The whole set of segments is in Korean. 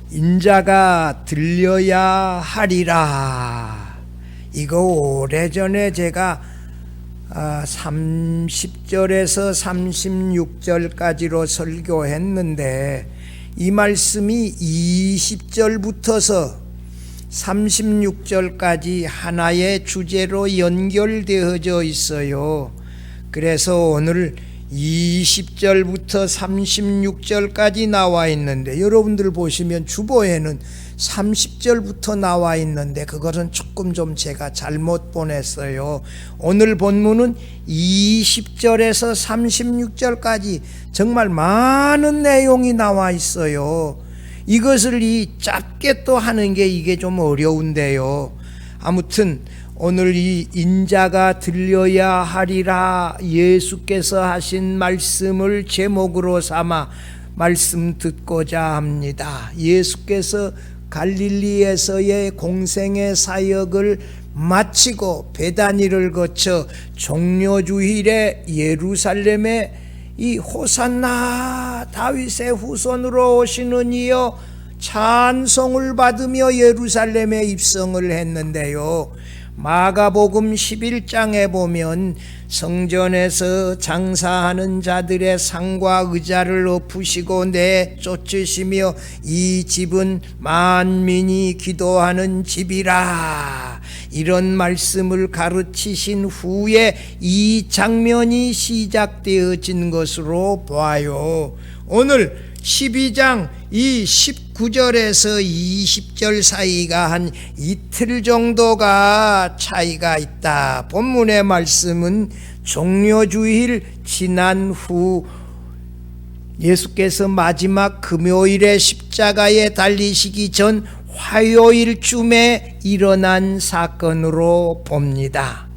인자가 들려야 하리라. 이거 오래전에 제가 30절에서 36절까지로 설교했는데 이 말씀이 20절부터서 36절까지 하나의 주제로 연결되어져 있어요. 그래서 오늘 20절부터 36절까지 나와 있는데, 여러분들 보시면 주보에는 30절부터 나와 있는데 그것은 조금 좀 제가 잘못 보냈어요. 오늘 본문은 20절에서 36절까지 정말 많은 내용이 나와 있어요. 이것을 짧게 또 하는 게 이게 좀 어려운데요. 아무튼 오늘 이 인자가 들려야 하리라 예수께서 하신 말씀을 제목으로 삼아 말씀 듣고자 합니다. 예수께서 갈릴리에서의 공생의 사역을 마치고 베다니를 거쳐 종료주일에 예루살렘에 이 호산나 다윗의 후손으로 오시는 이여 찬송을 받으며 예루살렘에 입성을 했는데요. 마가복음 11장에 보면 성전에서 장사하는 자들의 상과 의자를 엎으시고 내쫓으시며 이 집은 만민이 기도하는 집이라, 이런 말씀을 가르치신 후에 이 장면이 시작되어진 것으로 봐요. 오늘 12장 이 19절에서 20절 사이가 한 이틀 정도가 차이가 있다. 본문의 말씀은 종료주일 지난 후 예수께서 마지막 금요일에 십자가에 달리시기 전 화요일쯤에 일어난 사건으로 봅니다.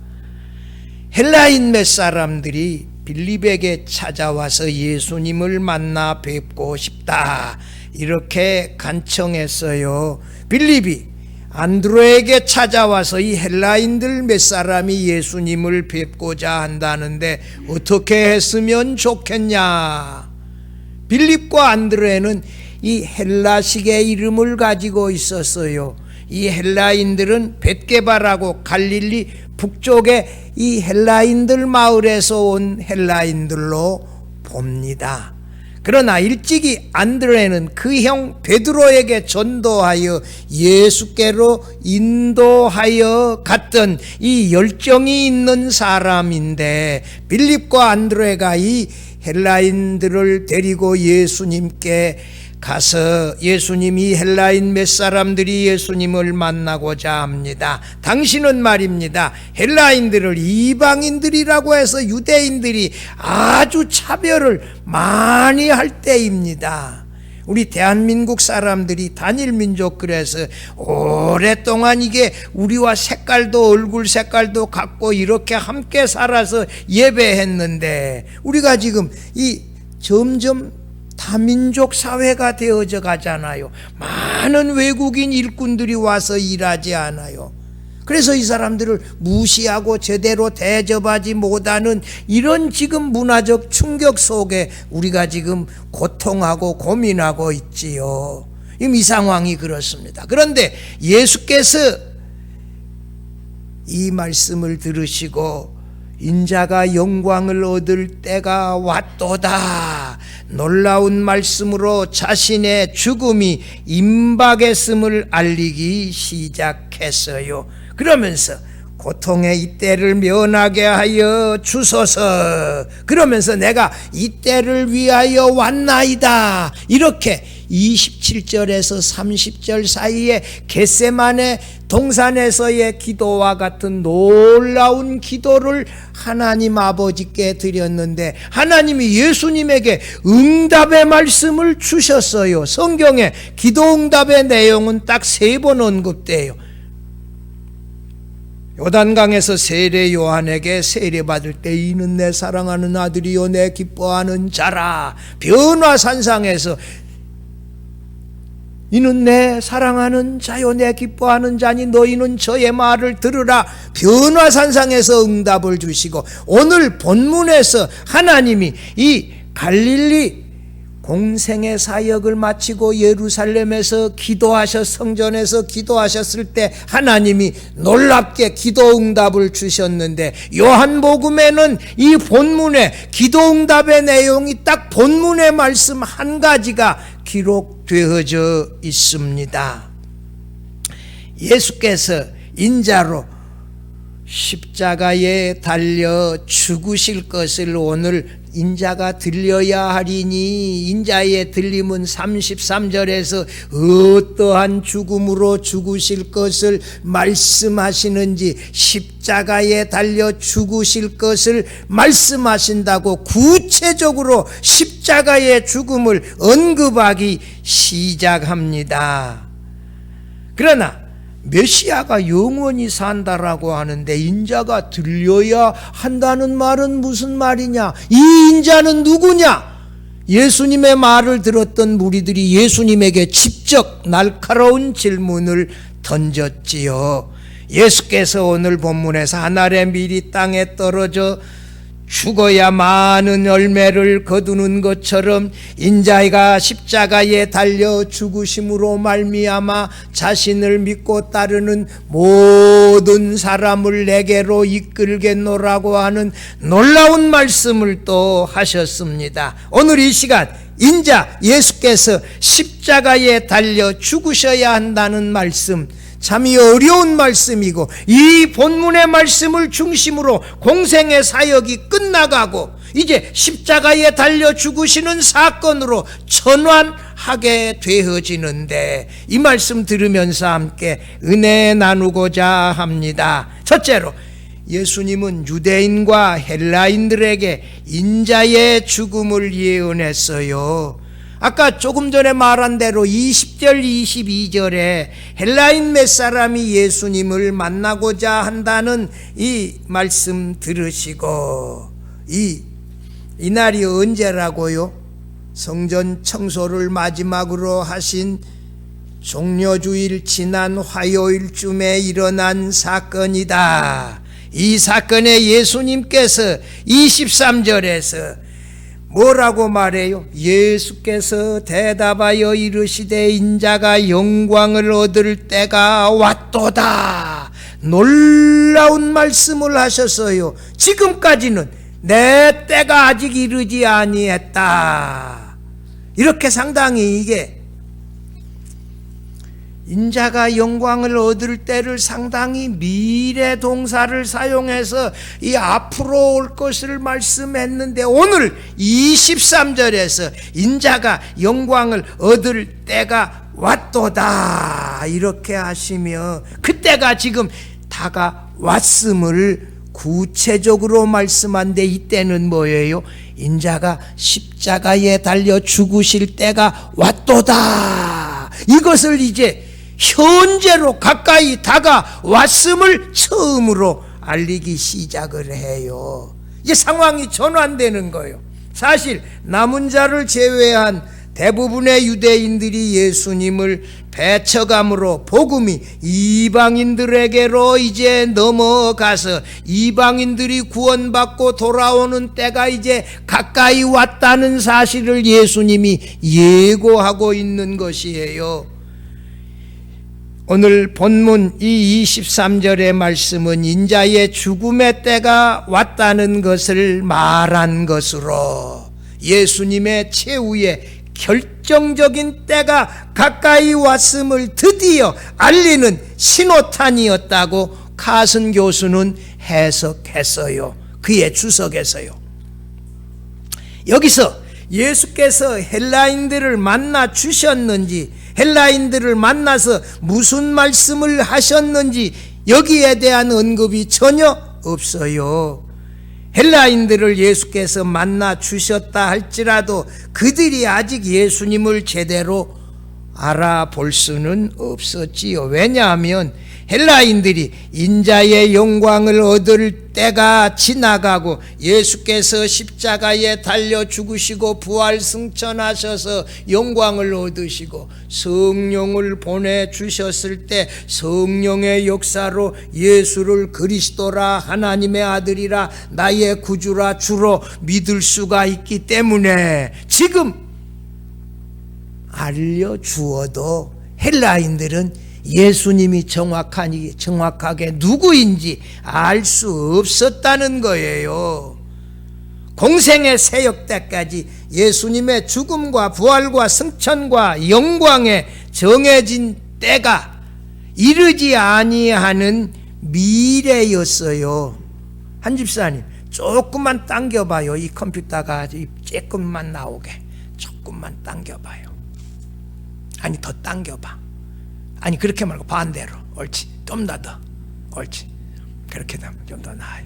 헬라인 몇 사람들이 빌립에게 찾아와서 예수님을 만나 뵙고 싶다, 이렇게 간청했어요. 빌립이 안드레에게 찾아와서 이 헬라인들 몇 사람이 예수님을 뵙고자 한다는데 어떻게 했으면 좋겠냐. 빌립과 안드레는 이 헬라식의 이름을 가지고 있었어요. 이 헬라인들은 벳게바라고 갈릴리 북쪽의 이 헬라인들 마을에서 온 헬라인들로 봅니다. 그러나 일찍이 안드레는 그 형 베드로에게 전도하여 예수께로 인도하여 갔던 이 열정이 있는 사람인데, 빌립과 안드레가 이 헬라인들을 데리고 예수님께 가서 예수님이 헬라인 몇 사람들이 예수님을 만나고자 합니다. 당신은 말입니다, 헬라인들을 이방인들이라고 해서 유대인들이 아주 차별을 많이 할 때입니다. 우리 대한민국 사람들이 단일민족, 그래서 오랫동안 이게 우리와 색깔도 얼굴 색깔도 같고 이렇게 함께 살아서 예배했는데, 우리가 지금 이 점점 다민족 사회가 되어져 가잖아요. 많은 외국인 일꾼들이 와서 일하지 않아요. 그래서 이 사람들을 무시하고 제대로 대접하지 못하는 이런 지금 문화적 충격 속에 우리가 지금 고통하고 고민하고 있지요. 이 상황이 그렇습니다. 그런데 예수께서 이 말씀을 들으시고 인자가 영광을 얻을 때가 왔도다, 놀라운 말씀으로 자신의 죽음이 임박했음을 알리기 시작했어요. 그러면서 고통의 이때를 면하게 하여 주소서, 그러면서 내가 이때를 위하여 왔나이다, 이렇게 27절에서 30절 사이에 겟세마네 동산에서의 기도와 같은 놀라운 기도를 하나님 아버지께 드렸는데, 하나님이 예수님에게 응답의 말씀을 주셨어요. 성경에 기도 응답의 내용은 딱 3번 언급돼요. 요단강에서 세례 요한에게 세례받을 때 이는 내 사랑하는 아들이요 내 기뻐하는 자라, 변화산상에서 이는 내 사랑하는 자요 내 기뻐하는 자니 너희는 저의 말을 들으라, 변화산상에서 응답을 주시고, 오늘 본문에서 하나님이 이 갈릴리 공생의 사역을 마치고 예루살렘에서 성전에서 기도하셨을 때 하나님이 놀랍게 기도 응답을 주셨는데, 요한복음에는 이 본문의 기도 응답의 내용이 딱 본문의 말씀 한 가지가 기록되어져 있습니다. 예수께서 인자로 십자가에 달려 죽으실 것을 오늘 인자가 들려야 하리니, 인자의 들림은 33절에서 어떠한 죽음으로 죽으실 것을 말씀하시는지, 십자가에 달려 죽으실 것을 말씀하신다고 구체적으로 십자가의 죽음을 언급하기 시작합니다. 그러나 메시아가 영원히 산다라고 하는데 인자가 들려야 한다는 말은 무슨 말이냐? 이 인자는 누구냐? 예수님의 말을 들었던 무리들이 예수님에게 직접 날카로운 질문을 던졌지요. 예수께서 오늘 본문에서 하늘의 밀이 땅에 떨어져 죽어야 많은 열매를 거두는 것처럼 인자가 십자가에 달려 죽으심으로 말미암아 자신을 믿고 따르는 모든 사람을 내게로 이끌겠노라고 하는 놀라운 말씀을 또 하셨습니다. 오늘 이 시간 인자 예수께서 십자가에 달려 죽으셔야 한다는 말씀, 참이 어려운 말씀이고, 이 본문의 말씀을 중심으로 공생의 사역이 끝나가고 이제 십자가에 달려 죽으시는 사건으로 전환하게 되어지는데, 이 말씀 들으면서 함께 은혜 나누고자 합니다. 첫째로, 예수님은 유대인과 헬라인들에게 인자의 죽음을 예언했어요. 아까 조금 전에 말한 대로 20절 22절에 헬라인 몇 사람이 예수님을 만나고자 한다는 이 말씀 들으시고, 이날이 언제라고요? 성전 청소를 마지막으로 하신 종려주일 지난 화요일쯤에 일어난 사건이다. 이 사건에 예수님께서 23절에서 뭐라고 말해요? 예수께서 대답하여 이르시되 인자가 영광을 얻을 때가 왔도다. 놀라운 말씀을 하셨어요. 지금까지는 내 때가 아직 이르지 아니했다. 이렇게 상당히 이게 인자가 영광을 얻을 때를 상당히 미래 동사를 사용해서 이 앞으로 올 것을 말씀했는데, 오늘 23절에서 인자가 영광을 얻을 때가 왔도다 이렇게 하시며, 그때가 지금 다가왔음을 구체적으로 말씀한데, 이때는 뭐예요? 인자가 십자가에 달려 죽으실 때가 왔도다. 이것을 이제 현재로 가까이 다가왔음을 처음으로 알리기 시작을 해요. 이제 상황이 전환되는 거예요. 사실 남은 자를 제외한 대부분의 유대인들이 예수님을 배척함으로 복음이 이방인들에게로 이제 넘어가서 이방인들이 구원받고 돌아오는 때가 이제 가까이 왔다는 사실을 예수님이 예고하고 있는 것이에요. 오늘 본문 이 23절의 말씀은 인자의 죽음의 때가 왔다는 것을 말한 것으로 예수님의 최후의 결정적인 때가 가까이 왔음을 드디어 알리는 신호탄이었다고 카슨 교수는 해석했어요. 그의 주석에서요. 여기서 예수께서 헬라인들을 만나 주셨는지, 헬라인들을 만나서 무슨 말씀을 하셨는지 여기에 대한 언급이 전혀 없어요. 헬라인들을 예수께서 만나 주셨다 할지라도 그들이 아직 예수님을 제대로 알아볼 수는 없었지요. 왜냐하면 헬라인들이 인자의 영광을 얻을 때가 지나가고 예수께서 십자가에 달려 죽으시고 부활 승천하셔서 영광을 얻으시고 성령을 보내주셨을 때 성령의 역사로 예수를 그리스도라, 하나님의 아들이라, 나의 구주라, 주로 믿을 수가 있기 때문에 지금 알려주어도 헬라인들은 예수님이 정확하게 누구인지 알 수 없었다는 거예요. 공생의 세역 때까지 예수님의 죽음과 부활과 승천과 영광에 정해진 때가 이르지 아니하는 미래였어요. 한 집사님, 조금만 당겨봐요. 이 컴퓨터가 조금만 나오게. 조금만 당겨봐요. 아니, 더 당겨봐. 아니, 그렇게 말고 반대로. 옳지. 좀 더. 옳지. 그렇게 되면 좀 더 나아요.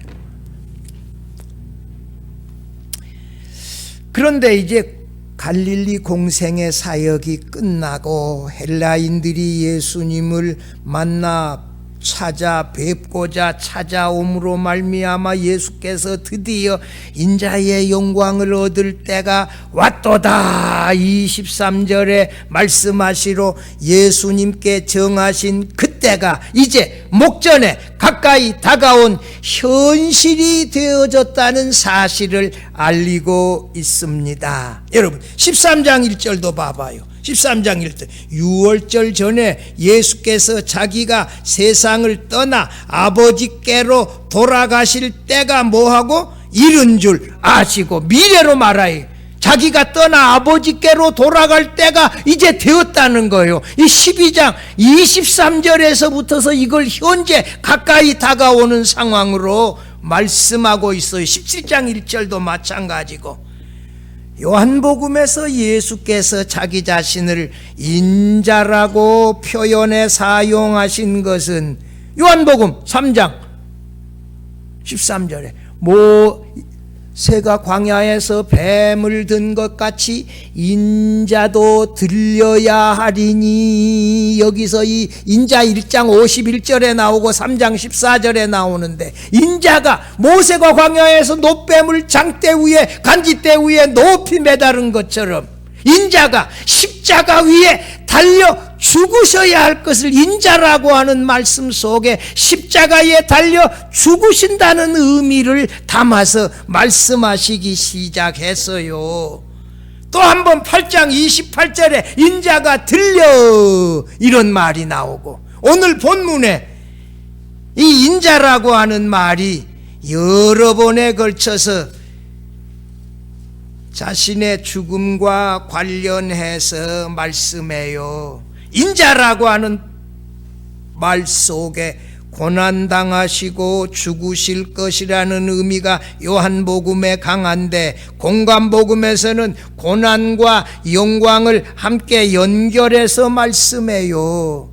그런데 이제 갈릴리 공생의 사역이 끝나고 헬라인들이 예수님을 만나 찾아뵙고자 찾아옴으로 말미암아 예수께서 드디어 인자의 영광을 얻을 때가 왔도다. 23절에 말씀하시로 예수님께 정하신 그때가 이제 목전에 가까이 다가온 현실이 되어졌다는 사실을 알리고 있습니다. 여러분 13장 1절도 봐봐요. 13장 1절, 6월절 전에 예수께서 자기가 세상을 떠나 아버지께로 돌아가실 때가 뭐하고 이른 줄 아시고 미래로 말하여 자기가 떠나 아버지께로 돌아갈 때가 이제 되었다는 거예요. 이 12장 23절에서부터서 이걸 현재 가까이 다가오는 상황으로 말씀하고 있어요. 17장 1절도 마찬가지고. 요한복음에서 예수께서 자기 자신을 인자라고 표현해 사용하신 것은 요한복음 3장 13절에 모세가 광야에서 뱀을 든 것 같이 인자도 들려야 하리니, 여기서 이 인자 1장 51절에 나오고 3장 14절에 나오는데, 인자가 모세가 광야에서 놋뱀을 장대 위에 간지대 위에 높이 매다른 것처럼 인자가 십자가 위에 달려 죽으셔야 할 것을 인자라고 하는 말씀 속에 십자가에 달려 죽으신다는 의미를 담아서 말씀하시기 시작했어요. 또 한 번 8장 28절에 인자가 들려 이런 말이 나오고, 오늘 본문에 이 인자라고 하는 말이 여러 번에 걸쳐서 자신의 죽음과 관련해서 말씀해요. 인자라고 하는 말 속에 고난당하시고 죽으실 것이라는 의미가 요한복음에 강한데, 공관복음에서는 고난과 영광을 함께 연결해서 말씀해요.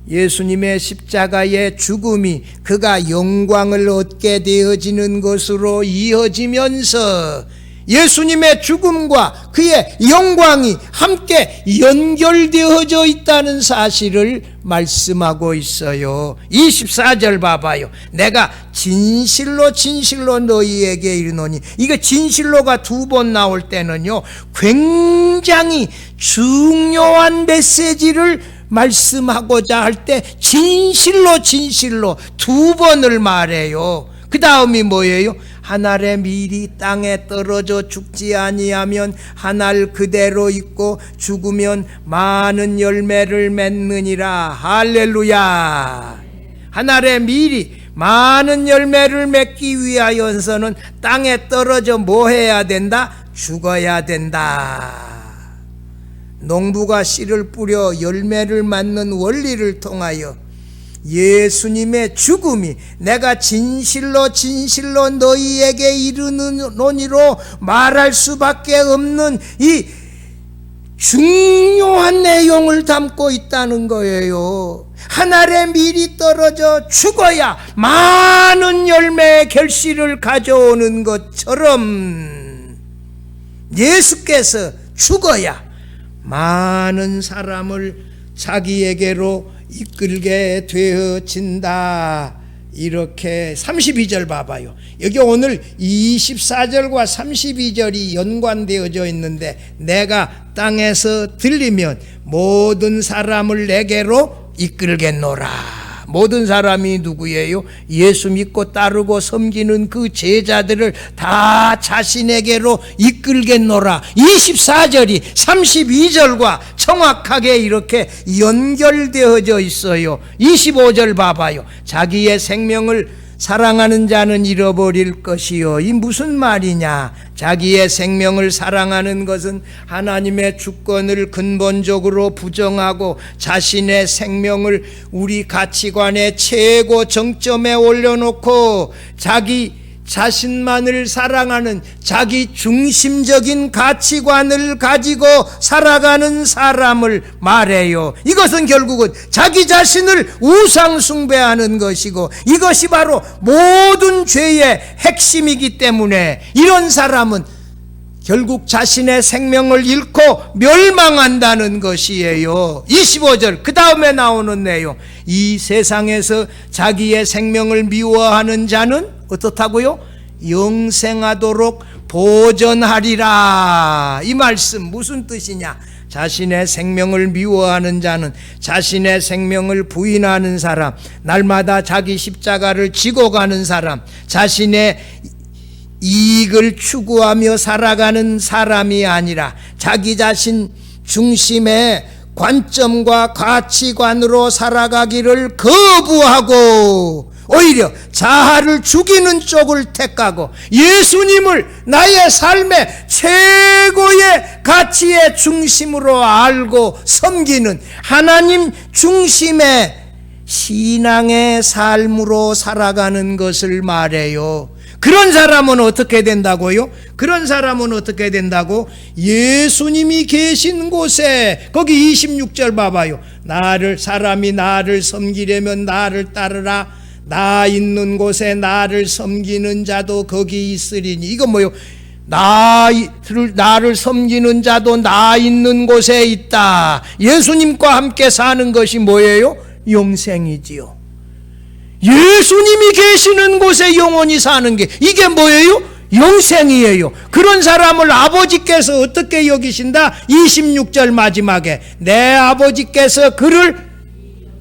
예수님의 십자가의 죽음이 그가 영광을 얻게 되어지는 것으로 이어지면서 예수님의 죽음과 그의 영광이 함께 연결되어져 있다는 사실을 말씀하고 있어요. 24절 봐봐요. 내가 진실로 진실로 너희에게 이르노니, 이거 진실로가 두 번 나올 때는요 굉장히 중요한 메시지를 말씀하고자 할 때 진실로 진실로 두 번을 말해요. 그 다음이 뭐예요? 한 알의 밀이 땅에 떨어져 죽지 아니하면 한 알 그대로 있고 죽으면 많은 열매를 맺느니라. 할렐루야. 한 알의 밀이 많은 열매를 맺기 위하여서는 땅에 떨어져 뭐 해야 된다? 죽어야 된다. 농부가 씨를 뿌려 열매를 맺는 원리를 통하여 예수님의 죽음이 내가 진실로 진실로 너희에게 이르노니로 말할 수밖에 없는 이 중요한 내용을 담고 있다는 거예요. 한 알의 밀이 떨어져 죽어야 많은 열매의 결실을 가져오는 것처럼 예수께서 죽어야 많은 사람을 자기에게로 이끌게 되어진다. 이렇게 32절 봐봐요. 여기 오늘 24절과 32절이 연관되어져 있는데, 내가 땅에서 들리면 모든 사람을 내게로 이끌겠노라. 모든 사람이 누구예요? 예수 믿고 따르고 섬기는 그 제자들을 다 자신에게로 이끌겠노라. 24절이 32절과 정확하게 이렇게 연결되어져 있어요. 25절 봐봐요. 자기의 생명을 사랑하는 자는 잃어버릴 것이요. 이 무슨 말이냐? 자기의 생명을 사랑하는 것은 하나님의 주권을 근본적으로 부정하고 자신의 생명을 우리 가치관의 최고 정점에 올려놓고 자기 자신만을 사랑하는 자기 중심적인 가치관을 가지고 살아가는 사람을 말해요. 이것은 결국은 자기 자신을 우상 숭배하는 것이고 이것이 바로 모든 죄의 핵심이기 때문에 이런 사람은 결국 자신의 생명을 잃고 멸망한다는 것이에요. 25절 그 다음에 나오는 내용, 이 세상에서 자기의 생명을 미워하는 자는 어떻다고요? 영생하도록 보전하리라. 이 말씀 무슨 뜻이냐? 자신의 생명을 미워하는 자는 자신의 생명을 부인하는 사람, 날마다 자기 십자가를 지고 가는 사람, 자신의 이익을 추구하며 살아가는 사람이 아니라 자기 자신 중심의 관점과 가치관으로 살아가기를 거부하고 오히려 자아를 죽이는 쪽을 택하고 예수님을 나의 삶의 최고의 가치의 중심으로 알고 섬기는 하나님 중심의 신앙의 삶으로 살아가는 것을 말해요. 그런 사람은 어떻게 된다고요? 그런 사람은 어떻게 된다고? 예수님이 계신 곳에, 거기 26절 봐봐요. 사람이 나를 섬기려면 나를 따르라. 나 있는 곳에 나를 섬기는 자도 거기 있으리니. 이건 뭐요? 나를 섬기는 자도 나 있는 곳에 있다. 예수님과 함께 사는 것이 뭐예요? 영생이지요. 예수님이 계시는 곳에 영원히 사는 게 이게 뭐예요? 영생이에요. 그런 사람을 아버지께서 어떻게 여기신다? 26절 마지막에 내 아버지께서 그를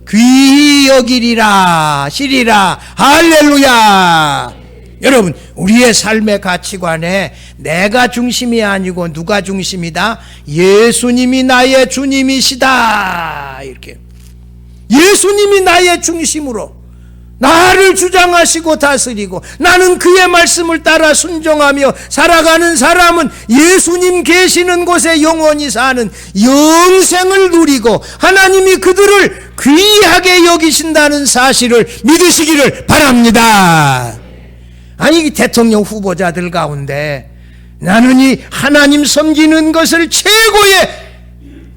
귀히 여기리라 시리라. 할렐루야. 여러분, 우리의 삶의 가치관에 내가 중심이 아니고 누가 중심이다? 예수님이 나의 주님이시다. 이렇게 예수님이 나의 중심으로 나를 주장하시고 다스리고 나는 그의 말씀을 따라 순종하며 살아가는 사람은 예수님 계시는 곳에 영원히 사는 영생을 누리고 하나님이 그들을 귀하게 여기신다는 사실을 믿으시기를 바랍니다. 아니, 대통령 후보자들 가운데 나는 이 하나님 섬기는 것을 최고의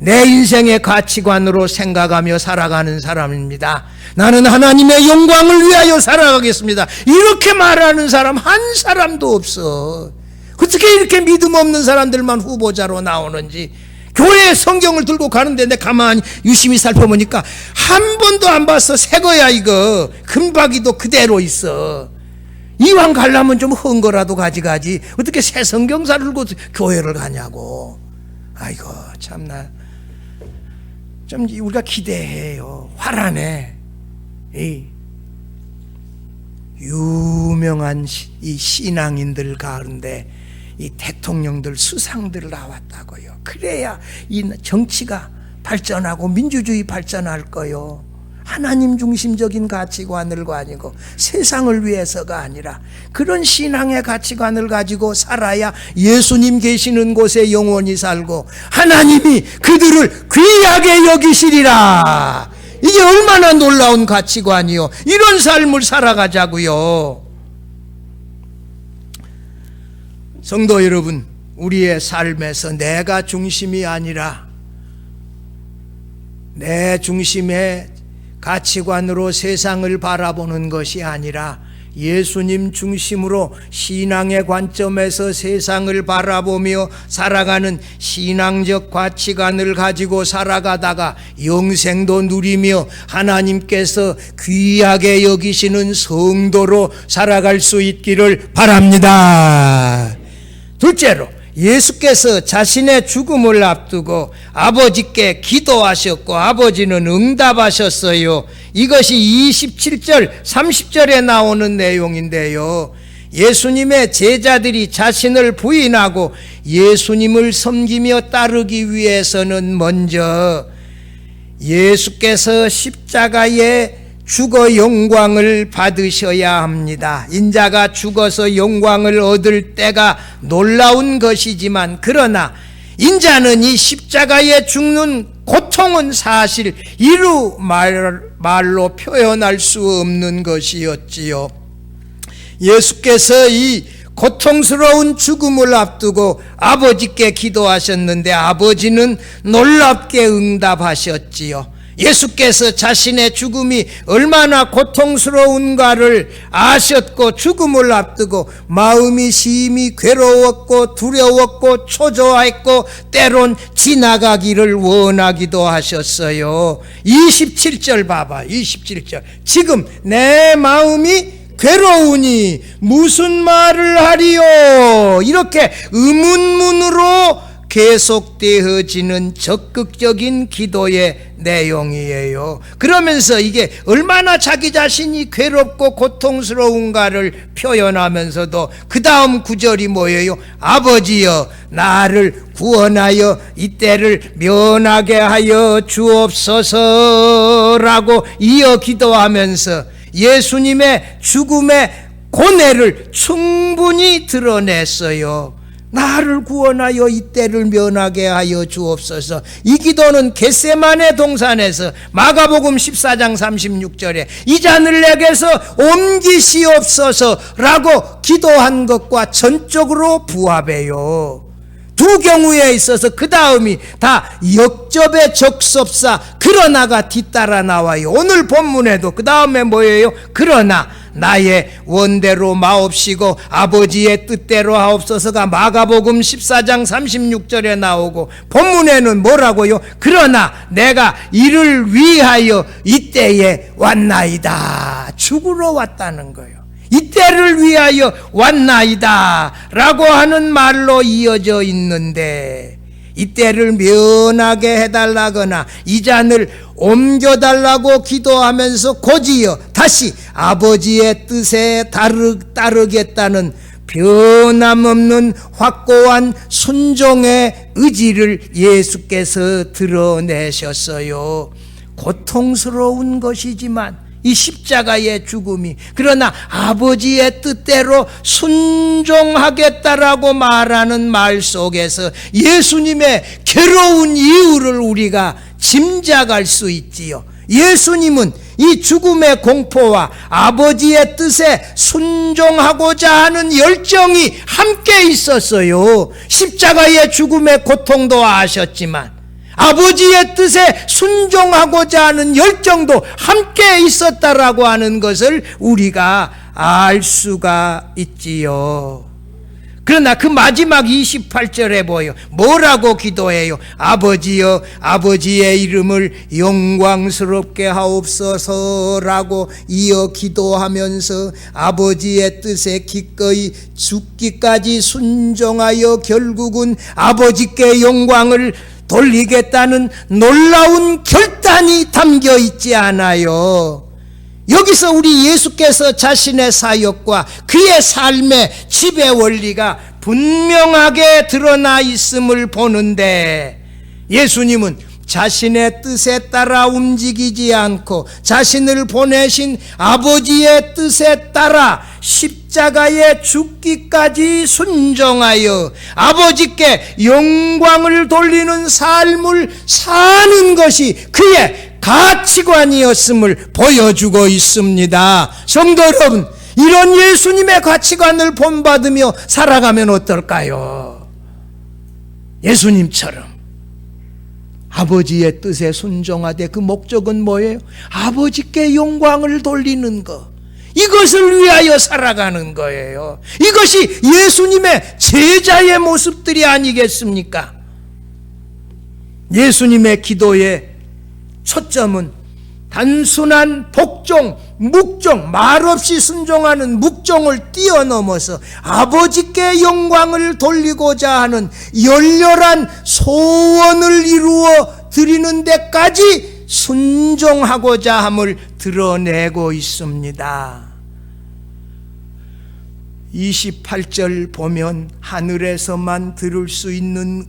내 인생의 가치관으로 생각하며 살아가는 사람입니다. 나는 하나님의 영광을 위하여 살아가겠습니다. 이렇게 말하는 사람 한 사람도 없어. 어떻게 이렇게 믿음 없는 사람들만 후보자로 나오는지. 교회에 성경을 들고 가는데 내 가만히 유심히 살펴보니까 한 번도 안 봤어. 새 거야 이거. 금박이도 그대로 있어. 이왕 가려면 좀 헌 거라도 가져가지. 어떻게 새 성경사를 들고 교회를 가냐고. 아이고 참나. 좀 우리가 기대해요. 화라네. 이 유명한 이 신앙인들 가운데 이 대통령들 수상들 나왔다고요. 그래야 이 정치가 발전하고 민주주의 발전할 거요. 하나님 중심적인 가치관을 가지고 세상을 위해서가 아니라 그런 신앙의 가치관을 가지고 살아야 예수님 계시는 곳에 영원히 살고 하나님이 그들을 귀하게 여기시리라. 이게 얼마나 놀라운 가치관이요. 이런 삶을 살아가자고요. 성도 여러분, 우리의 삶에서 내가 중심이 아니라 내 중심의 가치관으로 세상을 바라보는 것이 아니라 예수님 중심으로 신앙의 관점에서 세상을 바라보며 살아가는 신앙적 가치관을 가지고 살아가다가 영생도 누리며 하나님께서 귀하게 여기시는 성도로 살아갈 수 있기를 바랍니다. 둘째로, 예수께서 자신의 죽음을 앞두고 아버지께 기도하셨고 아버지는 응답하셨어요. 이것이 27절, 30절에 나오는 내용인데요. 예수님의 제자들이 자신을 부인하고 예수님을 섬기며 따르기 위해서는 먼저 예수께서 십자가에 죽어 영광을 받으셔야 합니다. 인자가 죽어서 영광을 얻을 때가 놀라운 것이지만 그러나 인자는 이 십자가에 죽는 고통은 사실 이루 말로 표현할 수 없는 것이었지요. 예수께서 이 고통스러운 죽음을 앞두고 아버지께 기도하셨는데 아버지는 놀랍게 응답하셨지요. 예수께서 자신의 죽음이 얼마나 고통스러운가를 아셨고 죽음을 앞두고 마음이 심히 괴로웠고 두려웠고 초조했고 때론 지나가기를 원하기도 하셨어요. 27절 봐봐. 27절. 지금 내 마음이 괴로우니 무슨 말을 하리요? 이렇게 의문문으로 계속되어지는 적극적인 기도의 내용이에요. 그러면서 이게 얼마나 자기 자신이 괴롭고 고통스러운가를 표현하면서도 그 다음 구절이 뭐예요? 아버지여 나를 구원하여 이때를 면하게 하여 주옵소서라고 이어 기도하면서 예수님의 죽음의 고뇌를 충분히 드러냈어요. 나를 구원하여 이때를 면하게 하여 주옵소서. 이 기도는 겟세마네 동산에서 마가복음 14장 36절에 이 잔을 내게서 옮기시옵소서라고 기도한 것과 전적으로 부합해요. 두 경우에 있어서 그 다음이 다 역접의 적섭사 그러나가 뒤따라 나와요. 오늘 본문에도 그 다음에 뭐예요? 그러나 나의 원대로 마옵시고 아버지의 뜻대로 하옵소서가 마가복음 14장 36절에 나오고 본문에는 뭐라고요? 그러나 내가 이를 위하여 이때에 왔나이다. 죽으러 왔다는 거예요. 이때를 위하여 왔나이다 라고 하는 말로 이어져 있는데 이때를 면하게 해달라거나 이 잔을 옮겨달라고 기도하면서 곧이어 다시 아버지의 뜻에 따르겠다는 변함없는 확고한 순종의 의지를 예수께서 드러내셨어요. 고통스러운 것이지만 이 십자가의 죽음이 그러나 아버지의 뜻대로 순종하겠다라고 말하는 말 속에서 예수님의 괴로운 이유를 우리가 짐작할 수 있지요. 예수님은 이 죽음의 공포와 아버지의 뜻에 순종하고자 하는 열정이 함께 있었어요. 십자가의 죽음의 고통도 아셨지만 아버지의 뜻에 순종하고자 하는 열정도 함께 있었다라고 하는 것을 우리가 알 수가 있지요. 그러나 그 마지막 28절에 보여 뭐라고 기도해요? 아버지여 아버지의 이름을 영광스럽게 하옵소서라고 이어 기도하면서 아버지의 뜻에 기꺼이 죽기까지 순종하여 결국은 아버지께 영광을 돌리겠다는 놀라운 결단이 담겨 있지 않아요. 여기서 우리 예수께서 자신의 사역과 그의 삶의 지배 원리가 분명하게 드러나 있음을 보는데 예수님은 자신의 뜻에 따라 움직이지 않고 자신을 보내신 아버지의 뜻에 따라 십자가에 죽기까지 순종하여 아버지께 영광을 돌리는 삶을 사는 것이 그의 가치관이었음을 보여주고 있습니다. 성도 여러분, 이런 예수님의 가치관을 본받으며 살아가면 어떨까요? 예수님처럼 아버지의 뜻에 순종하되 그 목적은 뭐예요? 아버지께 영광을 돌리는 것, 이것을 위하여 살아가는 거예요. 이것이 예수님의 제자의 모습들이 아니겠습니까? 예수님의 기도의 초점은 단순한 복종, 묵종, 말없이 순종하는 묵종을 뛰어넘어서 아버지께 영광을 돌리고자 하는 열렬한 소원을 이루어 드리는 데까지 순종하고자 함을 드러내고 있습니다. 28절 보면 하늘에서만 들을 수 있는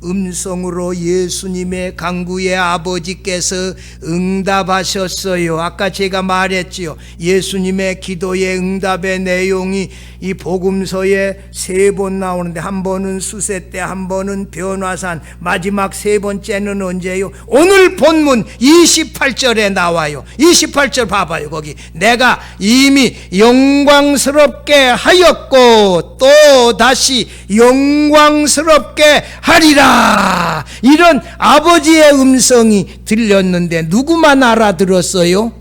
음성으로 예수님의 간구에 아버지께서 응답하셨어요. 아까 제가 말했지요. 예수님의 기도의 응답의 내용이 이 복음서에 3번 나오는데, 한 번은 수세 때, 한 번은 변화산, 마지막 3번째는 언제요? 오늘 본문 28절에 나와요. 28절 봐봐요. 거기 내가 이미 영광스럽게 하였고 또 다시 영광스럽게 하리라. 이런 아버지의 음성이 들렸는데 누구만 알아들었어요?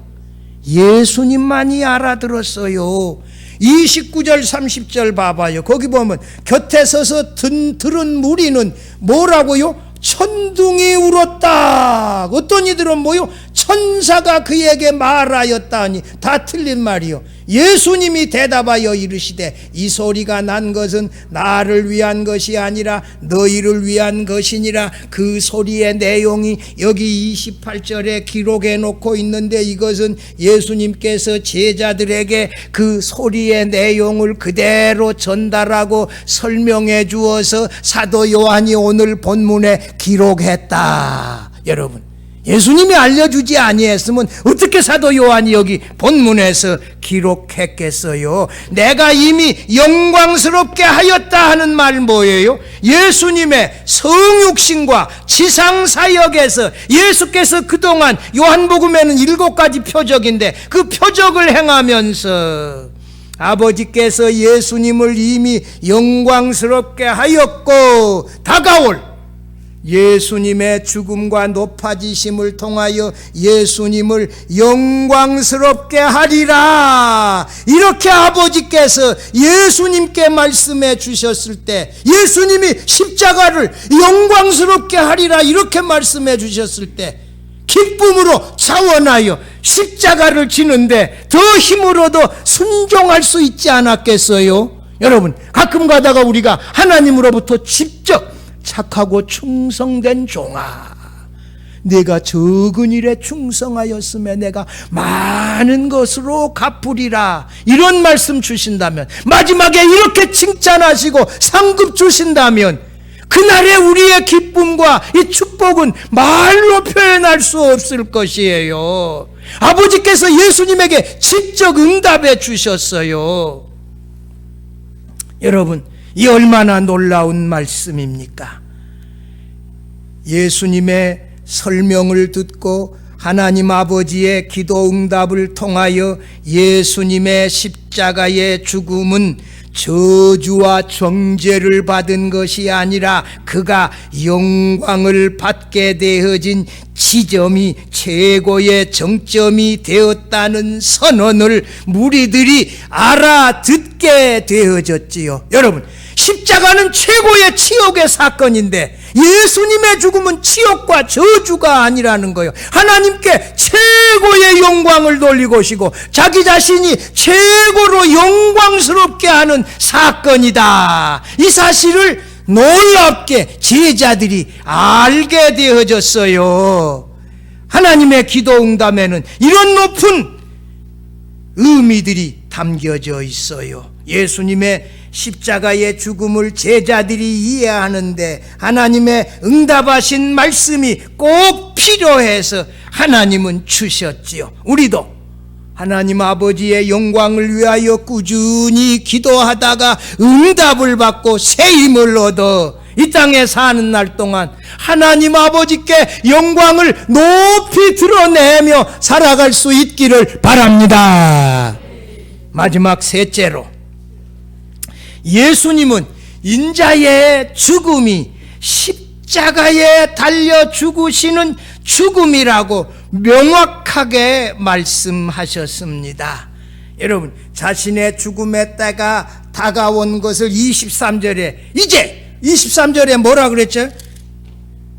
예수님만이 알아들었어요. 29절 30절 봐봐요. 거기 보면 곁에 서서 들은 무리는 뭐라고요? 천둥이 울었다. 어떤 이들은 뭐요? 천사가 그에게 말하였다니. 다 틀린 말이요. 예수님이 대답하여 이르시되 이 소리가 난 것은 나를 위한 것이 아니라 너희를 위한 것이니라. 그 소리의 내용이 여기 28절에 기록해 놓고 있는데, 이것은 예수님께서 제자들에게 그 소리의 내용을 그대로 전달하고 설명해 주어서 사도 요한이 오늘 본문에 기록했다. 여러분, 예수님이 알려주지 아니했으면 어떻게 사도 요한이 여기 본문에서 기록했겠어요? 내가 이미 영광스럽게 하였다 하는 말 뭐예요? 예수님의 성육신과 지상사역에서 예수께서 그동안 요한복음에는 7가지 표적인데 그 표적을 행하면서 아버지께서 예수님을 이미 영광스럽게 하였고 다가올 예수님의 죽음과 높아지심을 통하여 예수님을 영광스럽게 하리라. 이렇게 아버지께서 예수님께 말씀해 주셨을 때, 예수님이 십자가를 영광스럽게 하리라 이렇게 말씀해 주셨을 때 기쁨으로 자원하여 십자가를 지는데 더 힘을 얻어 순종할 수 있지 않았겠어요? 여러분, 가끔 가다가 우리가 하나님으로부터 직접 착하고 충성된 종아, 내가 적은 일에 충성하였으면 내가 많은 것으로 갚으리라, 이런 말씀 주신다면, 마지막에 이렇게 칭찬하시고 상급 주신다면 그날의 우리의 기쁨과 이 축복은 말로 표현할 수 없을 것이에요. 아버지께서 예수님에게 직접 응답해 주셨어요. 여러분, 이 얼마나 놀라운 말씀입니까? 예수님의 설명을 듣고 하나님 아버지의 기도 응답을 통하여 예수님의 십자가의 죽음은 저주와 정죄를 받은 것이 아니라 그가 영광을 받게 되어진 지점이 최고의 정점이 되었다는 선언을 무리들이 알아듣게 되어졌지요. 여러분, 십자가는 최고의 치욕의 사건인데 예수님의 죽음은 치욕과 저주가 아니라는 거예요. 하나님께 최고의 영광을 돌리고시고 자기 자신이 최고로 영광스럽게 하는 사건이다. 이 사실을 놀랍게 제자들이 알게 되어졌어요. 하나님의 기도 응답에는 이런 높은 의미들이 담겨져 있어요. 예수님의 십자가의 죽음을 제자들이 이해하는데 하나님의 응답하신 말씀이 꼭 필요해서 하나님은 주셨지요. 우리도 하나님 아버지의 영광을 위하여 꾸준히 기도하다가 응답을 받고 새 힘을 얻어 이 땅에 사는 날 동안 하나님 아버지께 영광을 높이 드러내며 살아갈 수 있기를 바랍니다. 마지막 셋째로, 예수님은 인자의 죽음이 십자가에 달려 죽으시는 죽음이라고 명확하게 말씀하셨습니다. 여러분, 자신의 죽음의 때가 다가온 것을 23절에 이제 23절에 뭐라 그랬죠?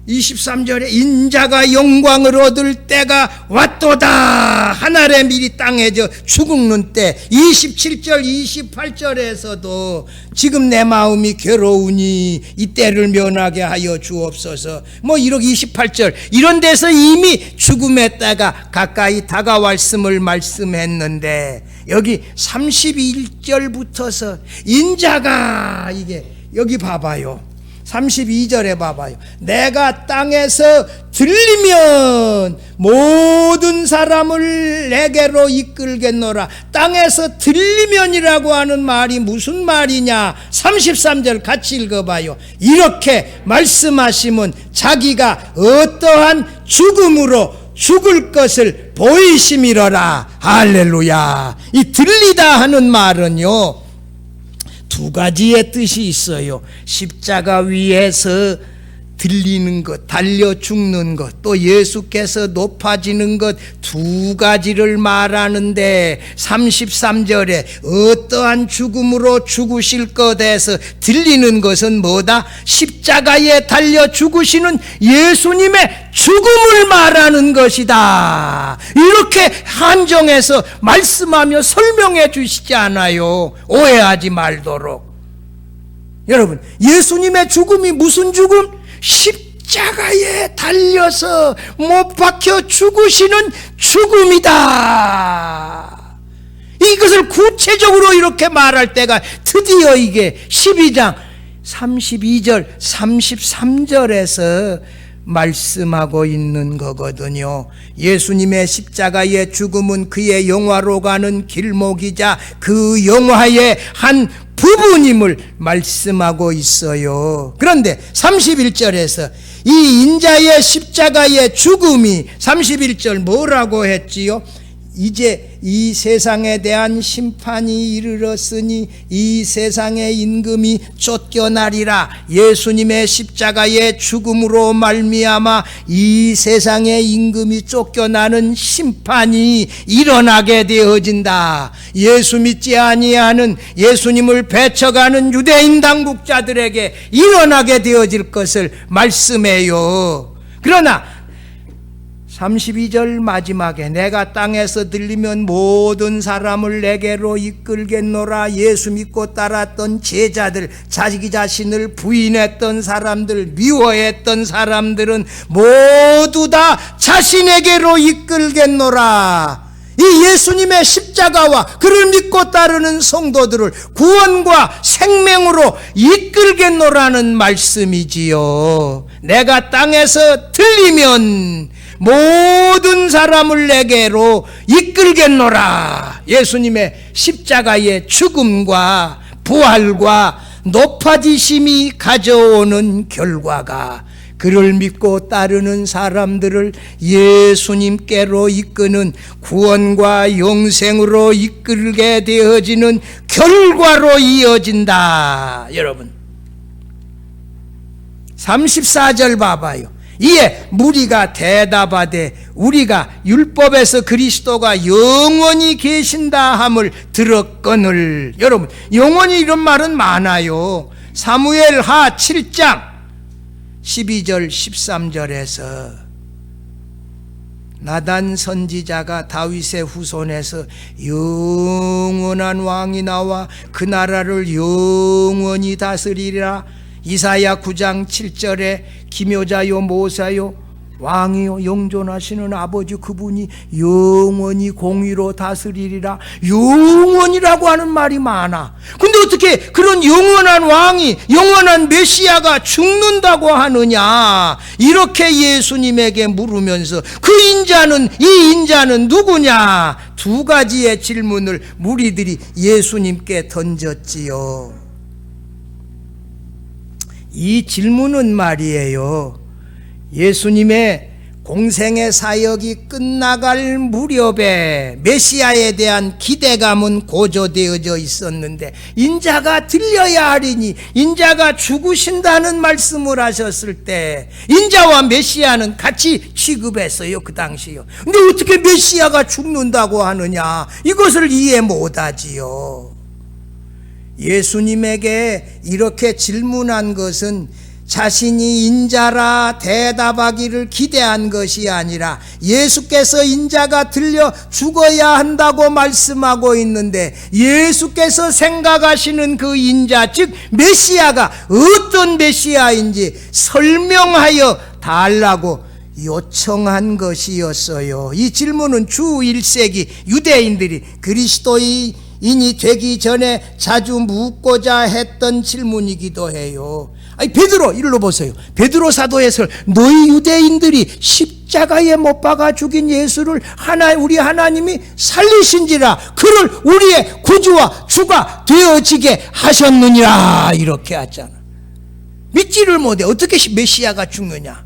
23절에 인자가 영광을 얻을 때가 왔도다. 하늘에 미리 땅에 죽는 때. 27절 28절에서도 지금 내 마음이 괴로우니 이 때를 면하게 하여 주옵소서. 이렇게 28절 이런 데서 이미 죽음의 때가 가까이 다가왔음을 말씀했는데, 여기 31절부터서 인자가, 이게 여기 봐봐요. 32절에 봐봐요. 내가 땅에서 들리면 모든 사람을 내게로 이끌겠노라. 땅에서 들리면이라고 하는 말이 무슨 말이냐? 33절 같이 읽어봐요. 이렇게 말씀하시면 자기가 어떠한 죽음으로 죽을 것을 보이심이로라. 할렐루야. 이 들리다 하는 말은요, 두 가지의 뜻이 있어요. 십자가 위에서 들리는 것, 달려 죽는 것, 또 예수께서 높아지는 것, 두 가지를 말하는데 33절에 어떠한 죽음으로 죽으실 것에서 들리는 것은 뭐다? 십자가에 달려 죽으시는 예수님의 죽음을 말하는 것이다. 이렇게 한정해서 말씀하며 설명해 주시지 않아요. 오해하지 말도록. 여러분, 예수님의 죽음이 무슨 죽음? 십자가에 달려서 못 박혀 죽으시는 죽음이다. 이것을 구체적으로 이렇게 말할 때가 드디어 이게 12장 32절 33절에서 말씀하고 있는 거거든요. 예수님의 십자가의 죽음은 그의 영화로 가는 길목이자 그 영화의 한 부분임을 말씀하고 있어요. 그런데 31절에서 이 인자의 십자가의 죽음이 31절 뭐라고 했지요? 이제 이 세상에 대한 심판이 이르렀으니 이 세상의 임금이 쫓겨나리라. 예수님의 십자가의 죽음으로 말미암아 이 세상의 임금이 쫓겨나는 심판이 일어나게 되어진다. 예수 믿지 아니하는, 예수님을 배척하는 유대인 당국자들에게 일어나게 되어질 것을 말씀해요. 그러나 32절 마지막에 내가 땅에서 들리면 모든 사람을 내게로 이끌겠노라. 예수 믿고 따랐던 제자들, 자기 자신을 부인했던 사람들, 미워했던 사람들은 모두 다 자신에게로 이끌겠노라. 이 예수님의 십자가와 그를 믿고 따르는 성도들을 구원과 생명으로 이끌겠노라는 말씀이지요. 내가 땅에서 들리면 모든 사람을 내게로 이끌겠노라. 예수님의 십자가의 죽음과 부활과 높아지심이 가져오는 결과가 그를 믿고 따르는 사람들을 예수님께로 이끄는 구원과 영생으로 이끌게 되어지는 결과로 이어진다. 여러분, 34절 봐봐요. 이에 무리가 대답하되 우리가 율법에서 그리스도가 영원히 계신다 함을 들었거늘. 여러분, 영원히 이런 말은 많아요. 사무엘하 7장 12절 13절에서 나단 선지자가 다윗의 후손에서 영원한 왕이 나와 그 나라를 영원히 다스리리라. 이사야 9장 7절에 기묘자요 모사요 왕이요 영존하시는 아버지 그분이 영원히 공의로 다스리리라. 영원이라고 하는 말이 많아. 근데 어떻게 그런 영원한 왕이, 영원한 메시아가 죽는다고 하느냐, 이렇게 예수님에게 물으면서 이 인자는 누구냐, 두 가지의 질문을 무리들이 예수님께 던졌지요. 이 질문은 말이에요, 예수님의 공생의 사역이 끝나갈 무렵에 메시아에 대한 기대감은 고조되어져 있었는데 인자가 들려야 하리니 인자가 죽으신다는 말씀을 하셨을 때 인자와 메시아는 같이 취급했어요, 그 당시요. 근데 어떻게 메시아가 죽는다고 하느냐, 이것을 이해 못하지요. 예수님에게 이렇게 질문한 것은 자신이 인자라 대답하기를 기대한 것이 아니라 예수께서 인자가 들려 죽어야 한다고 말씀하고 있는데 예수께서 생각하시는 그 인자, 즉 메시아가 어떤 메시아인지 설명하여 달라고 요청한 것이었어요. 이 질문은 주 1세기 유대인들이 그리스도인이 되기 전에 자주 묻고자 했던 질문이기도 해요. 아니, 베드로 일로 보세요. 베드로 사도에서 너희 유대인들이 십자가에 못 박아 죽인 예수를 우리 하나님이 살리신지라 그를 우리의 구주와 주가 되어지게 하셨느니라 이렇게 하잖아. 믿지를 못해. 어떻게 메시아가 죽느냐,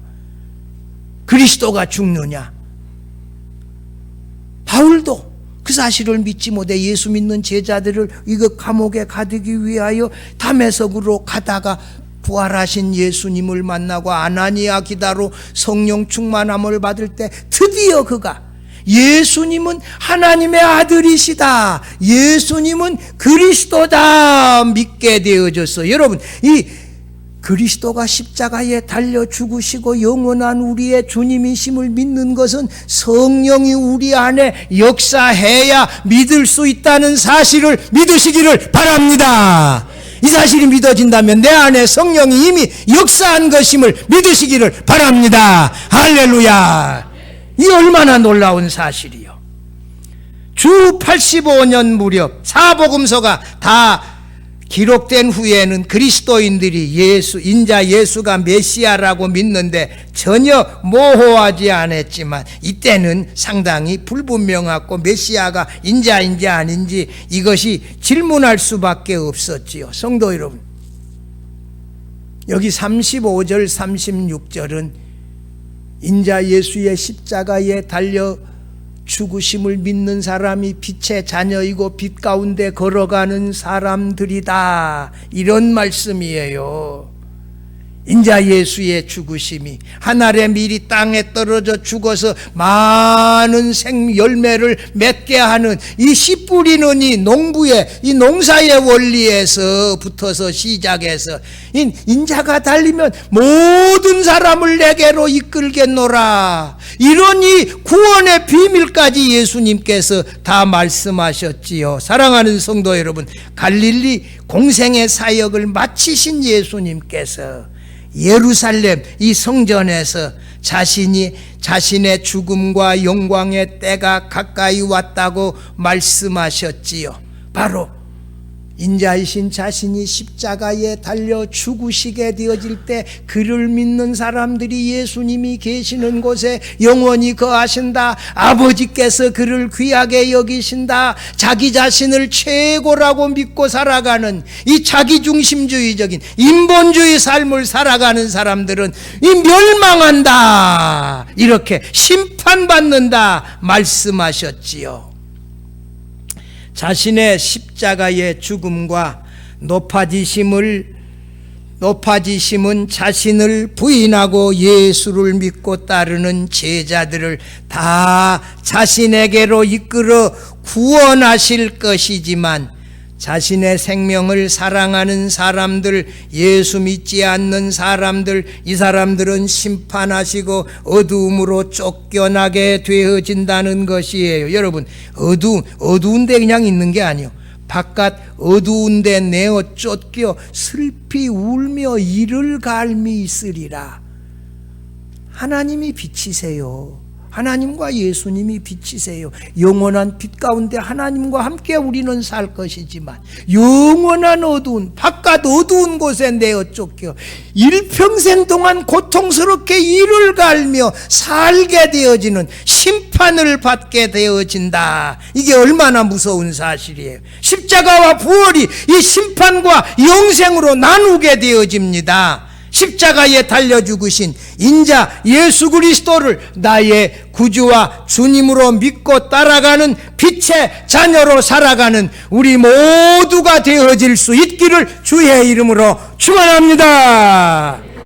그리스도가 죽느냐. 바울도 그 사실을 믿지 못해 예수 믿는 제자들을 이거 감옥에 가두기 위하여 다메섹으로 가다가 부활하신 예수님을 만나고 아나니아 기다로 성령 충만함을 받을 때 드디어 그가 예수님은 하나님의 아들이시다, 예수님은 그리스도다 믿게 되어졌어. 여러분, 이 그리스도가 십자가에 달려 죽으시고 영원한 우리의 주님이심을 믿는 것은 성령이 우리 안에 역사해야 믿을 수 있다는 사실을 믿으시기를 바랍니다. 이 사실이 믿어진다면 내 안에 성령이 이미 역사한 것임을 믿으시기를 바랍니다. 할렐루야. 이 얼마나 놀라운 사실이요. 주 85년 무렵 사복음서가 다 기록된 후에는 그리스도인들이 인자 예수가 메시아라고 믿는데 전혀 모호하지 않았지만 이때는 상당히 불분명하고 메시아가 인자인지 아닌지 이것이 질문할 수밖에 없었지요. 성도 여러분, 여기 35절 36절은 인자 예수의 십자가에 달려 죽으심을 믿는 사람이 빛의 자녀이고 빛 가운데 걸어가는 사람들이다, 이런 말씀이에요. 인자 예수의 죽으심이 하늘의 밀이 땅에 떨어져 죽어서 많은 열매를 맺게 하는 이 씨 뿌리는 이 농부의 이 농사의 원리에서 붙어서 시작해서 인자가 달리면 모든 사람을 내게로 이끌겠노라, 이런 이 구원의 비밀까지 예수님께서 다 말씀하셨지요. 사랑하는 성도 여러분, 갈릴리 공생의 사역을 마치신 예수님께서 예루살렘 이 성전에서 자신의 죽음과 영광의 때가 가까이 왔다고 말씀하셨지요. 바로 인자이신 자신이 십자가에 달려 죽으시게 되어질 때 그를 믿는 사람들이 예수님이 계시는 곳에 영원히 거하신다, 아버지께서 그를 귀하게 여기신다, 자기 자신을 최고라고 믿고 살아가는 이 자기중심주의적인 인본주의 삶을 살아가는 사람들은 이 멸망한다, 이렇게 심판받는다 말씀하셨지요. 자신의 십자가의 죽음과 높아지심은 자신을 부인하고 예수를 믿고 따르는 제자들을 다 자신에게로 이끌어 구원하실 것이지만 자신의 생명을 사랑하는 사람들, 예수 믿지 않는 사람들, 이 사람들은 심판하시고 어두움으로 쫓겨나게 되어진다는 것이에요. 여러분, 어두운 데 그냥 있는 게 아니에요. 바깥 어두운 데 내어 쫓겨 슬피 울며 이를 갈미 있으리라. 하나님이 빛이세요. 하나님과 예수님이 빛이세요. 영원한 빛 가운데 하나님과 함께 우리는 살 것이지만 영원한 어두운, 바깥 어두운 곳에 내어 쫓겨 일평생 동안 고통스럽게 이를 갈며 살게 되어지는 심판을 받게 되어진다. 이게 얼마나 무서운 사실이에요. 십자가와 부활이 이 심판과 영생으로 나누게 되어집니다. 십자가에 달려 죽으신 인자 예수 그리스도를 나의 구주와 주님으로 믿고 따라가는 빛의 자녀로 살아가는 우리 모두가 되어질 수 있기를 주의 이름으로 축원합니다.